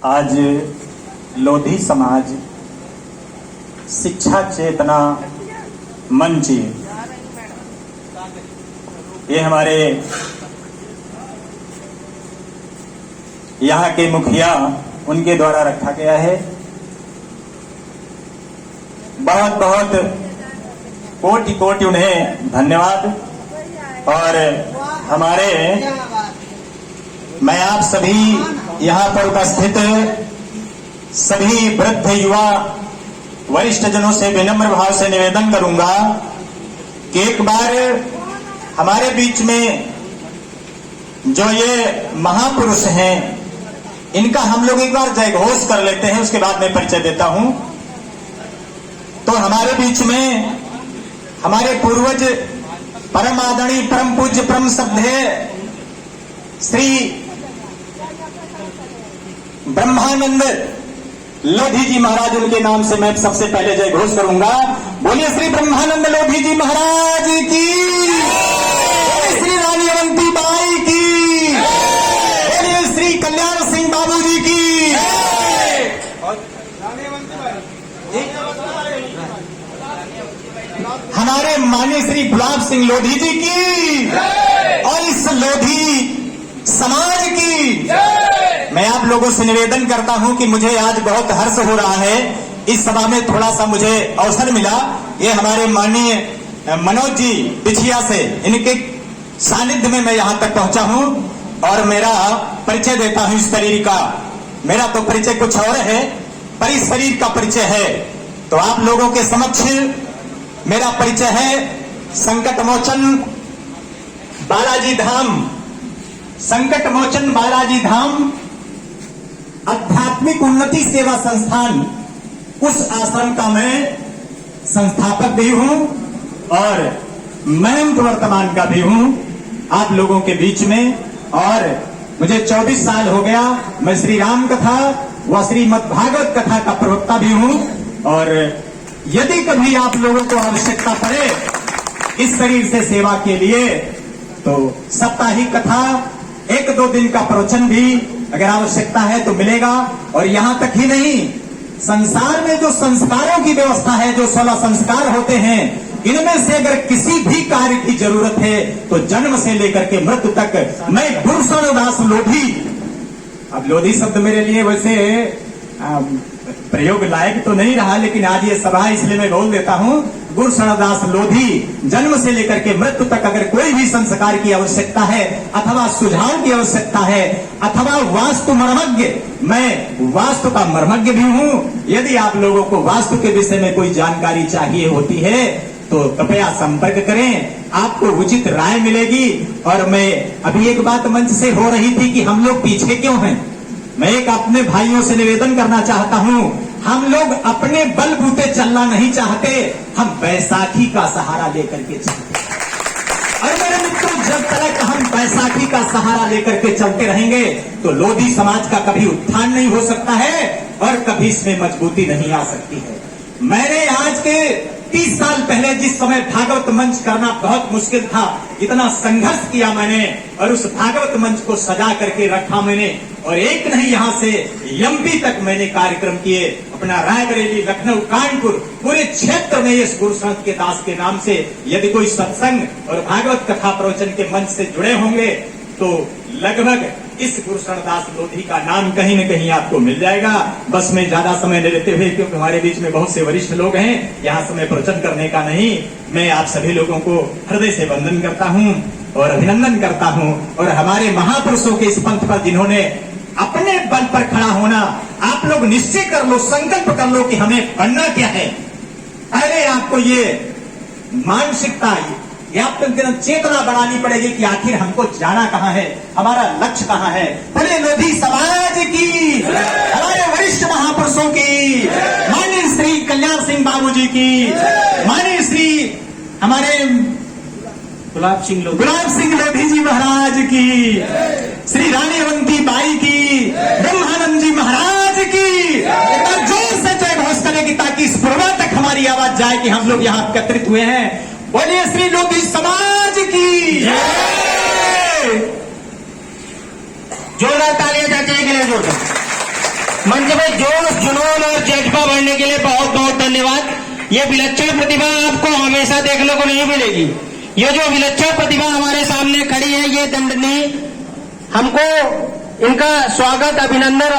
आज लोधी समाज शिक्षा चेतना मंच, ये हमारे यहाँ के मुखिया उनके द्वारा रखा गया है। बहुत बहुत कोटि कोटि उन्हें धन्यवाद। और हमारे मैं आप सभी यहाँ पर उपस्थित सभी वृद्ध युवा वरिष्ठ जनों से विनम्र भाव से निवेदन करूंगा कि एक बार हमारे बीच में जो ये महापुरुष हैं, इनका हम लोग एक बार जय घोष कर लेते हैं, उसके बाद मैं परिचय देता हूं। तो हमारे बीच में हमारे पूर्वज परम आदरणीय परम पूज्य परम श्रद्धेय श्री ब्रह्मानंद लोधी जी महाराज, उनके नाम से मैं सबसे पहले जय घोष करूंगा। बोलिए श्री ब्रह्मानंद लोधी जी महाराज की, बोलिए श्री रानी अवंती बाई की, बोलिए श्री कल्याण सिंह बाबू जी की, हमारे माननीय श्री गुलाब सिंह लोधी जी की, और इस लोधी समाज की मैं आप लोगों से निवेदन करता हूं कि मुझे आज बहुत हर्ष हो रहा है। इस सभा में थोड़ा सा मुझे अवसर मिला। ये हमारे माननीय मनोज जी पिछिया से, इनके सानिध्य में मैं यहां तक पहुंचा हूं और मेरा परिचय देता हूं। इस शरीर का मेरा तो परिचय कुछ और है, पर इस शरीर का परिचय है। तो आप लोगों के समक्ष मेरा परिचय है संकट मोचन बालाजी धाम, संकट मोचन बालाजी धाम आध्यात्मिक उन्नति सेवा संस्थान, उस आश्रम का मैं संस्थापक भी हूं और महंत वर्तमान का भी हूं आप लोगों के बीच में। और मुझे 24 साल हो गया। मैं श्री राम कथा व श्रीमद् भागवत कथा का प्रवक्ता भी हूं। और यदि कभी आप लोगों को आवश्यकता पड़े इस शरीर से सेवा के लिए, तो साप्ताहिक कथा, 1-2 दिन का प्रवचन भी अगर आवश्यकता है तो मिलेगा। और यहां तक ही नहीं, संसार में जो संस्कारों की व्यवस्था है, जो 16 संस्कार होते हैं, इनमें से अगर किसी भी कार्य की जरूरत है तो जन्म से लेकर के मृत्यु तक मैं गुरुशरणदास लोधी, अब लोधी शब्द मेरे लिए वैसे प्रयोग लायक तो नहीं रहा, लेकिन आज ये सभा इसलिए मैं बोल देता हूं, गुरुशरणदास लोधी, जन्म से लेकर के मृत्यु तक अगर कोई भी संस्कार की आवश्यकता है अथवा सुझाव की आवश्यकता है अथवा वास्तु मर्मज्ञ, मैं वास्तु का मर्मज्ञ भी हूं। यदि आप लोगों को वास्तु के विषय में कोई जानकारी चाहिए होती है तो कृपया संपर्क करें, आपको उचित राय मिलेगी। और मैं अभी एक बात मंच से हो रही थी कि हम लोग पीछे क्यों हैं, मैं एक अपने भाइयों से निवेदन करना चाहता हूं, हम लोग अपने बलबूते चलना नहीं चाहते, हम बैसाखी का सहारा लेकर के चलते। और मेरे मित्रों, जब तक हम बैसाखी का सहारा लेकर के चलते रहेंगे तो लोधी समाज का कभी उत्थान नहीं हो सकता है और कभी इसमें मजबूती नहीं आ सकती है। मैंने आज के 30 साल पहले जिस समय भागवत मंच करना बहुत मुश्किल था, इतना संघर्ष किया मैंने और उस भागवत मंच को सजा करके रखा मैंने। और एक नहीं, यहां से एमपी तक मैंने कार्यक्रम किए, अपना रायबरेली, लखनऊ, कानपुर, पूरे क्षेत्र में इस गुरु संत के दास के नाम से यदि कोई सत्संग और भागवत कथा प्रवचन के मंच से जुड़े होंगे तो लगभग इस गुरुशरणदास लोधी का नाम कहीं न कहीं आपको मिल जाएगा। बस मैं ज्यादा समय नहीं लेते हुए, क्योंकि हमारे बीच में बहुत से वरिष्ठ लोग हैं, यहाँ समय प्रवचन करने का नहीं, मैं आप सभी लोगों को हृदय से वंदन करता हूँ और अभिनंदन करता हूँ। और हमारे महापुरुषों के इस पंथ पर जिन्होंने अपने बल पर खड़ा होना, आप लोग निश्चय कर लो, संकल्प कर लो कि हमें बनना क्या है। पहले आपको ये मानसिकता, ये आपको चेतना बनानी पड़ेगी कि आखिर हमको जाना कहाँ है, हमारा लक्ष्य कहाँ है। बोले लोधी समाज की, हमारे वरिष्ठ महापुरुषों की, माननीय श्री कल्याण सिंह बाबू जी की, माननीय श्री हमारे गुलाब सिंह लोधी जी महाराज की, श्री रानी अवंती बाई की, ब्रह्मानंद जी महाराज की, एक बार जोर से जय घोष करेगी ताकि इस पूर्वा तक हमारी आवाज जाए कि हम लोग यहाँ एकत्रित हुए हैं। बोलिए श्री लोधी समाज की, जोरदार तालियां जाके के लिए जोरदार। मंच में जोश, जुनून और जज्बा बढ़ने के लिए बहुत बहुत धन्यवाद। ये विलक्षण प्रतिभा आपको हमेशा देखने को नहीं मिलेगी। ये जो विलक्षण प्रतिभा हमारे सामने खड़ी है, ये दंडनीय, हमको इनका स्वागत, अभिनंदन